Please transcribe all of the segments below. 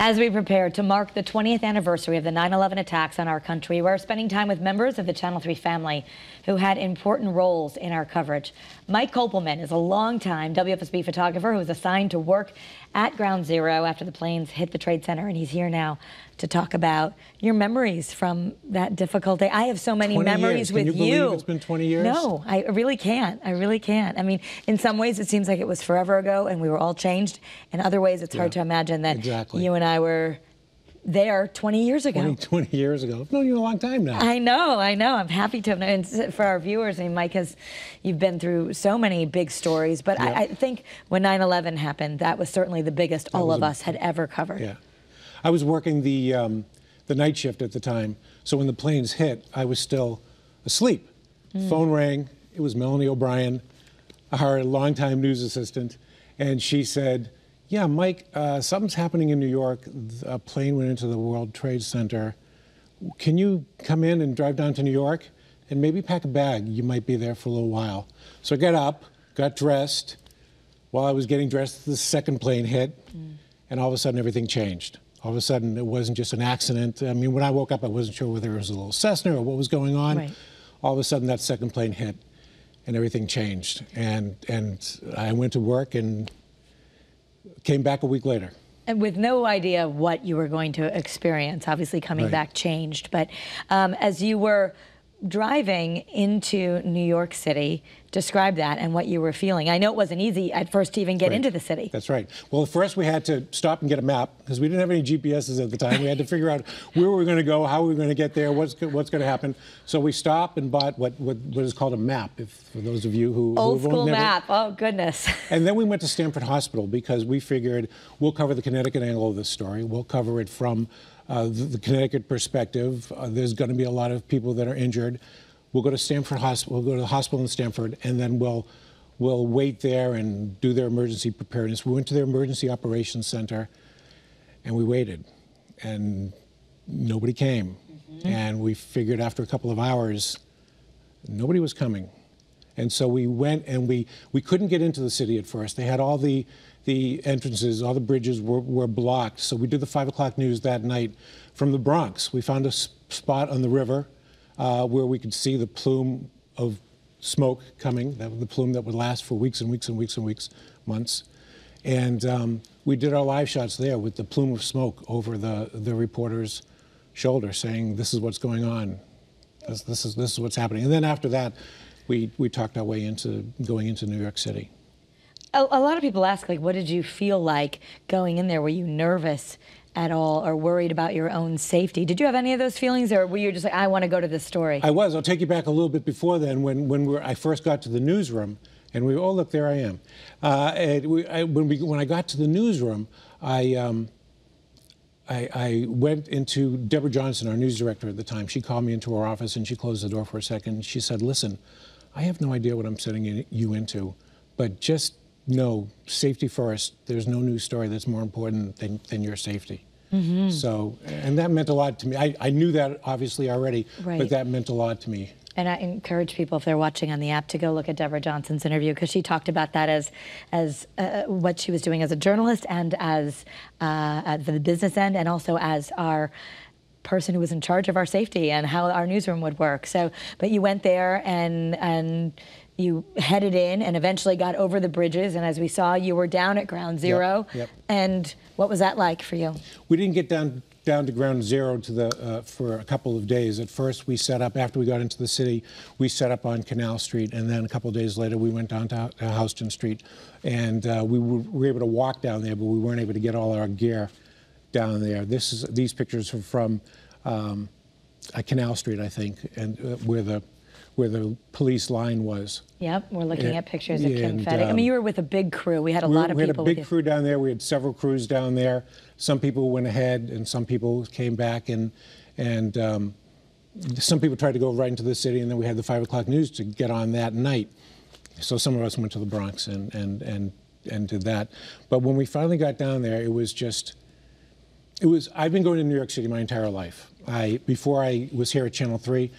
As we prepare to mark the 20th anniversary of the 9/11 attacks on our country, we're spending time with members of the Channel 3 family who had important roles in our coverage. Mike Kopelman is a longtime WFSB photographer who was assigned to work at Ground Zero after the planes hit the Trade Center, and he's here now to talk about your memories from that difficult day. I have so many memories with you. Can you believe it's been 20 years? No, I really can't. I really can't. I mean, in some ways it seems like it was forever ago and we were all changed. In other ways, it's hard to imagine that you and I were there 20 years ago. 20 years ago. I've known you a long time now. I know. I'm happy to have known. And for our viewers, I mean, Mike, you've been through so many big stories, but I think when 9/11 happened, that was certainly the biggest all of us had ever covered. Yeah. I was working the night shift at the time, so when the planes hit, I was still asleep. Phone rang. It was Melanie O'Brien, our longtime news assistant, and she said, "Yeah, Mike, something's happening in New York. A plane went into the World Trade Center. Can you come in and drive down to New York and maybe pack a bag? You might be there for a little while." So I got up, got dressed. While I was getting dressed, the second plane hit, and all of a sudden everything changed. All of a sudden, it wasn't just an accident. I mean, when I woke up, I wasn't sure whether it was a little Cessna or what was going on. Right. All of a sudden, that second plane hit, and everything changed. And I went to work and came back a week later. And with no idea what you were going to experience, obviously coming back changed. But as you were driving into New York City, describe that and what you were feeling. I know it wasn't easy at first to even get into the city. That's right. Well, first we had to stop and get a map because we didn't have any GPSs at the time. We had to figure out where we were going to go, how we were going to get there, what's going to happen. So we stopped and bought what is called a map, for those of you who old school map. Oh, goodness. And then we went to Stamford Hospital because we figured we'll cover the Connecticut angle of this story. We'll cover it from the Connecticut perspective. There's going to be a lot of people that are injured. We'll go to Stamford Hospital. We'll go to the hospital in Stamford, and then we'll wait there and do their emergency preparedness. We went to their emergency operations center, and we waited, and nobody came. And we figured after a couple of hours, nobody was coming. And so we went, and we couldn't get into the city at first. They had all the entrances, all the bridges were blocked. So we did the 5 o'clock news that night from the Bronx. We found a spot on the river where we could see the plume of smoke coming, the plume that would last for weeks and weeks and weeks and weeks, months. And we did our live shots there with the plume of smoke over the reporter's shoulder, saying, "This is what's going on. This is what's happening." And then after that, we talked our way into going into New York City. A lot of people ask, like, what did you feel like going in there? Were you nervous at all or worried about your own safety? Did you have any of those feelings, or were you just like, I want to go to this story? I was. I'll take you back a little bit before then when I first got to the newsroom, and oh, look, there I am. When I got to the newsroom, I went into Deborah Johnson, our news director at the time. She called me into her office, and she closed the door for a second. She said, "Listen, I have no idea what I'm setting you into, but just know, safety first. There's no news story that's more important than your safety." So, and that meant a lot to me. I knew that obviously already, but that meant a lot to me. And I encourage people, if they're watching on the app, to go look at Deborah Johnson's interview, because she talked about that as what she was doing as a journalist and as at the business end, and also as our person who was in charge of our safety and how our newsroom would work. So, but you went there and you headed in and eventually got over the bridges, and as we saw, you were down at Ground Zero. Yep. And what was that like for you? We didn't get down to Ground Zero for a couple of days. At first, we set up, after we got into the city, we set up on Canal Street, and then a couple of days later, we went down to Houston Street, and we were able to walk down there, but we weren't able to get all our gear down there. These pictures are from Canal Street, I think, and where the police line was. Yep, we're looking at pictures of Kim Fettig. I mean, you were with a big crew. We had a lot of people with you. We had a big crew down there. We had several crews down there. Some people went ahead, and some people came back, and some people tried to go right into the city, and then we had the 5 o'clock news to get on that night. So some of us went to the Bronx and did that. But when we finally got down there, I've been going to New York City my entire life. Before I was here at Channel 3,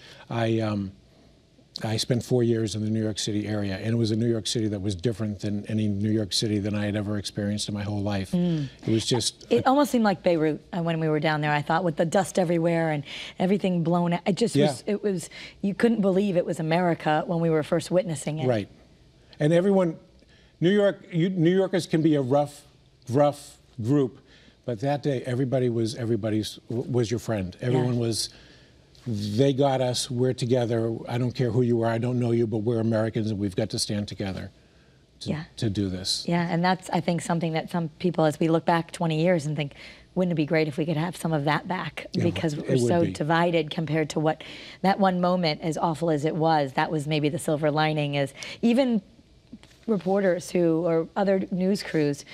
I spent 4 years in the New York City area, and it was a New York City that was different than any New York City that I had ever experienced in my whole life. It was just... It almost seemed like Beirut when we were down there, I thought, with the dust everywhere and everything blown out. It just was, you couldn't believe it was America when we were first witnessing it. Right. And everyone, New Yorkers can be a rough group, but that day everybody was your friend. Everyone was... They got us, we're together. I don't care who you are, I don't know you, but we're Americans and we've got to stand together to do this. Yeah, and that's, I think, something that some people, as we look back 20 years and think, wouldn't it be great if we could have some of that back? Because we're so divided compared to what, that one moment, as awful as it was, that was maybe the silver lining, is even reporters or other news crews.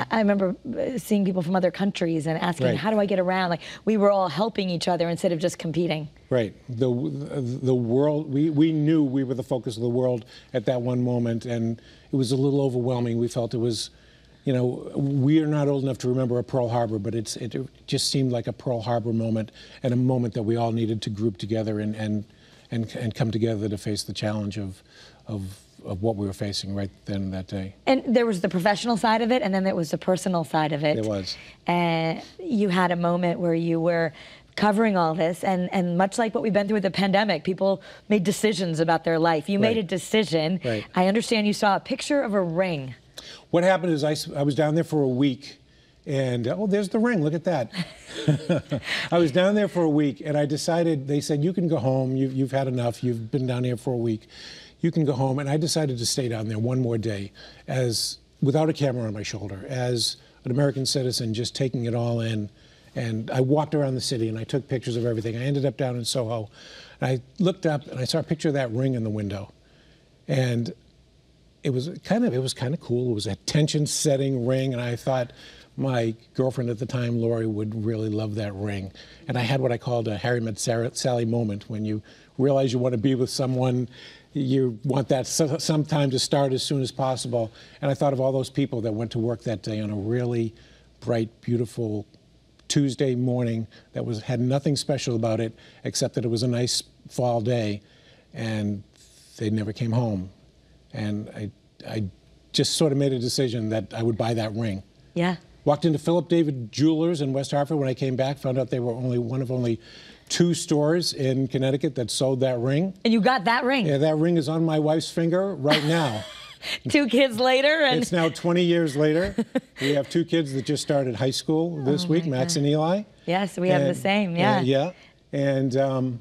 I remember seeing people from other countries and asking, how do I get around? Like, we were all helping each other instead of just competing. Right. The world, we knew we were the focus of the world at that one moment, and it was a little overwhelming. We felt it was, you know, we are not old enough to remember a Pearl Harbor, but it just seemed like a Pearl Harbor moment, and a moment that we all needed to group together and come together to face the challenge of what we were facing right then that day. And there was the professional side of it, and then there was the personal side of it. There was. And you had a moment where you were covering all this, and much like what we've been through with the pandemic, people made decisions about their life. You made a decision. Right. I understand you saw a picture of a ring. What happened is I was down there for a week, and oh, there's the ring, look at that. I was down there for a week, and I decided, they said, you can go home, you've had enough, you've been down here for a week. You can go home, and I decided to stay down there one more day, without a camera on my shoulder, as an American citizen, just taking it all in. And I walked around the city, and I took pictures of everything. I ended up down in Soho, and I looked up, and I saw a picture of that ring in the window, and it was kind of cool. It was a tension-setting ring, and I thought my girlfriend at the time, Lori, would really love that ring. And I had what I called a Harry Met Sally moment, when you realize you want to be with someone. You want that sometime to start as soon as possible. And I thought of all those people that went to work that day on a really bright, beautiful Tuesday morning that had nothing special about it except that it was a nice fall day, and they never came home. And I just sort of made a decision that I would buy that ring. Yeah. Walked into Philip David Jewelers in West Hartford. When I came back, found out they were one of only 2 stores in Connecticut that sold that ring. And you got that ring? Yeah, that ring is on my wife's finger right now. 2 kids later? And it's now 20 years later. We have 2 kids that just started high school this week, Max and Eli. Yes, we have the same, yeah. Yeah, and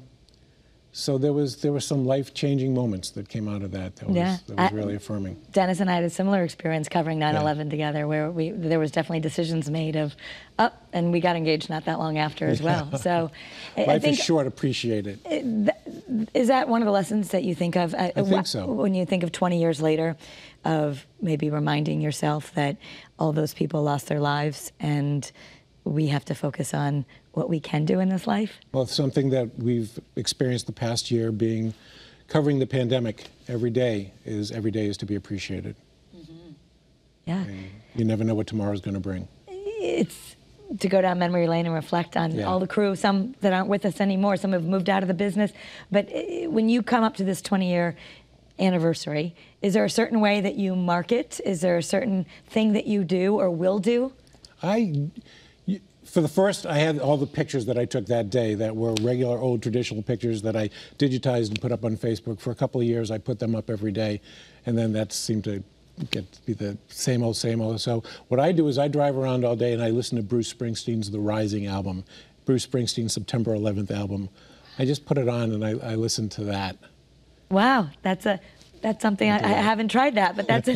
so there were some life-changing moments that came out of that. That was really affirming. Dennis and I had a similar experience covering 9/11 together, where there was definitely decisions made of, and we got engaged not that long after as well. So life is short, appreciate it. Is that one of the lessons that you think of? I think so. When you think of 20 years later, of maybe reminding yourself that all those people lost their lives, and we have to focus on what we can do in this life? Well, it's something that we've experienced the past year, covering the pandemic every day is to be appreciated. Yeah. And you never know what tomorrow's going to bring. It's to go down memory lane and reflect on all the crew, some that aren't with us anymore, some have moved out of the business. But when you come up to this 20-year anniversary, is there a certain way that you mark it? Is there a certain thing that you do or will do? For the first, I had all the pictures that I took that day that were regular old traditional pictures that I digitized and put up on Facebook. For a couple of years, I put them up every day, and then that seemed to get to be the same old, same old. So what I do is I drive around all day and I listen to Bruce Springsteen's The Rising album, Bruce Springsteen's September 11th album. I just put it on and I listen to that. Wow, that's something I haven't tried that, but that's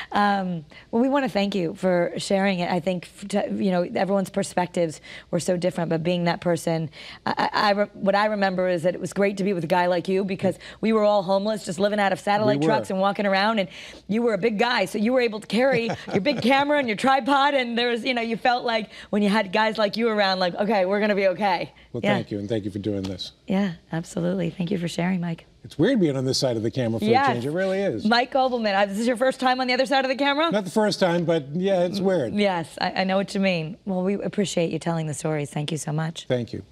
well, we want to thank you for sharing it. I think everyone's perspectives were so different, but being that person, what I remember is that it was great to be with a guy like you, because we were all homeless, just living out of satellite trucks and walking around, and you were a big guy, so you were able to carry your big camera and your tripod, and there was, you felt like when you had guys like you around, like, okay, we're going to be okay. Well, thank you, and thank you for doing this. Yeah, absolutely. Thank you for sharing, Mike. It's weird being on this side of the camera for a change. It really is. Mike Kopelman, this is your first time on the other side of the camera? Not the first time, but yeah, it's weird. Yes, I know what you mean. Well, we appreciate you telling the stories. Thank you so much. Thank you.